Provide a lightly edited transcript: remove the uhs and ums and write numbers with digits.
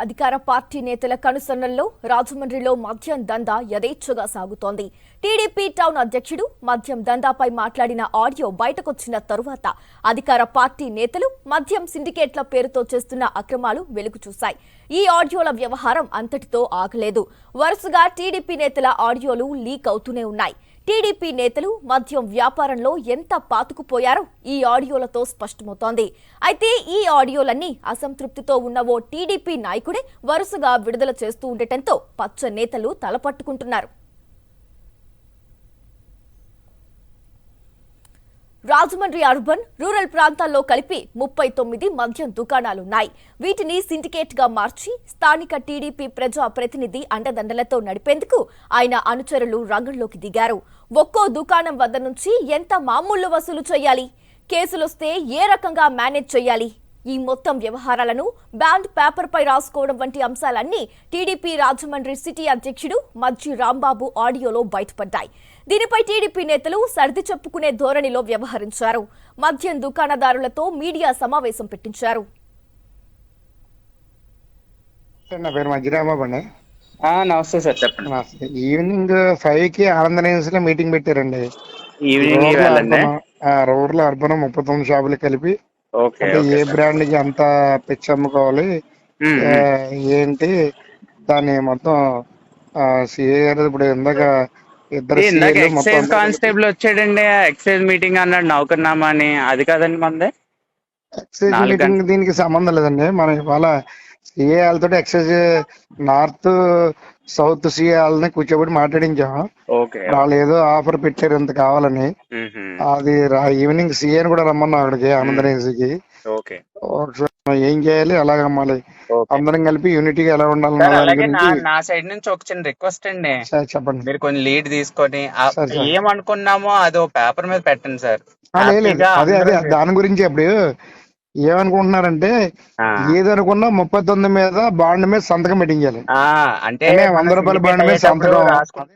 అధికార పార్టీ నేతల కనుసన్నల్లో రాజమండ్రిలో మద్యం దందా యథేచ్ఛగా సాగుతోంది. టీడీపీ టౌన్ అధ్యక్షుడు మద్యం దందాపై మాట్లాడిన ఆడియో బయటకొచ్చిన తరువాత అధికార పార్టీ నేతలు మద్యం సిండికేట్ల పేరుతో చేస్తున్న అక్రమాలు వెలుగు చూశాయి. ఈ ఆడియోల వ్యవహారం అంతటితో ఆగలేదు. వరుసగా టీడీపీ నేతల ఆడియోలు లీక్ అవుతూనే ఉన్నాయి. టీడీపీ నేతలు మద్యం వ్యాపారంలో ఎంత పాతుకుపోయారో ఈ ఆడియోలతో స్పష్టమవుతోంది. అయితే ఈ ఆడియోలన్నీ అసంతృప్తితో ఉన్న ఓ టీడీపీ నాయకుడే వరుసగా విడుదల చేస్తూ ఉండటంతో పచ్చ నేతలు తలపట్టుకుంటున్నారు. రాజమండ్రి అర్బన్, రూరల్ ప్రాంతాల్లో కలిపి 39 మద్యం దుకాణాలున్నాయి. వీటిని సిండికేట్ గా మార్చి స్థానిక టీడీపీ ప్రజా ప్రతినిధి అండదండలతో నడిపేందుకు ఆయన అనుచరులు రంగంలోకి దిగారు. ఒక్కో దుకాణం వద్ద నుంచి ఎంత మామూళ్లు వసూలు చేయాలి, కేసులొస్తే ఏ రకంగా మేనేజ్ చేయాలి, ఈ మొత్తం వ్యవహారాలను బ్యాండ్ పేపర్ పై రాసుకోవడం వంటి అంశాలన్నీ టీడీపీ రాజమండ్రి సిటీ అధ్యక్షుడు మజ్జి రాంబాబు ఆడియోలో బయటపడ్డాయి. దీనిపై టీడీపీ నేతలు సర్ది చెప్పుకునే ధోరణిలో వ్యవహరించారు. మద్యం దుకాణదారులతో మీడియా సమావేశం పెట్టించారు. నా పేరు మజ్జి రాంబాబు అండి. నమస్తే సార్, చెప్పండి. ఈవినింగ్ 5కి ఆనంద నివాస్ లో మీటింగ్ పెట్టారండి. రూరల్ అర్బన్ 39 షాపులు కలిపి అంటే ఏ బ్రాండ్ కి అంత పిచ్చి అమ్ముకోవాలి ఏంటి దాన్ని మొత్తం సిఏ గారు ఇప్పుడు ఇందాక ఇద్దరు ఎక్సైజ్ కానిస్టేబుల్ వచ్చాడండి. ఎక్సైజ్ మీటింగ్ అన్నాడు నౌకర్నామా అని. అది కాదండి మంది ఎక్సైజ్ మీటింగ్ దీనికి సంబంధం లేదండి. మనం ఇవాళ సిఏ వాళ్ళతో ఎక్సైజ్ నార్త్ సౌత్ సిఏ వాళ్ళని కూర్చోబెట్టి మాట్లాడించాం. వాళ్ళు ఏదో ఆఫర్ పెట్టారు ఇంత కావాలని. అది ఈవినింగ్ సిఏని కూడా రమ్మన్నా అక్కడికి ఆనందనేసికి. ఏం చేయాలి, ఎలాగ అమ్మాలి, అందరం కలిపి యూనిటీగా ఎలా ఉండాలి. నా సైడ్ నుంచి ఒక చిన్న రిక్వెస్ట్ అండి, చెప్పండి. మీరు కొంచెం లీడ్ తీసుకొని ఏమనుకున్నామో అది పేపర్ మీద పెట్టండి సార్. అదే అదే దాని గురించి ఇప్పుడు ఏమనుకుంటున్నారంటే ఏదనుకున్నా 39 మీద బాండ్ మీద సంతకం పెట్టించాలి. అంటే 100 రూపాయల బాండ్ మీద సంతకం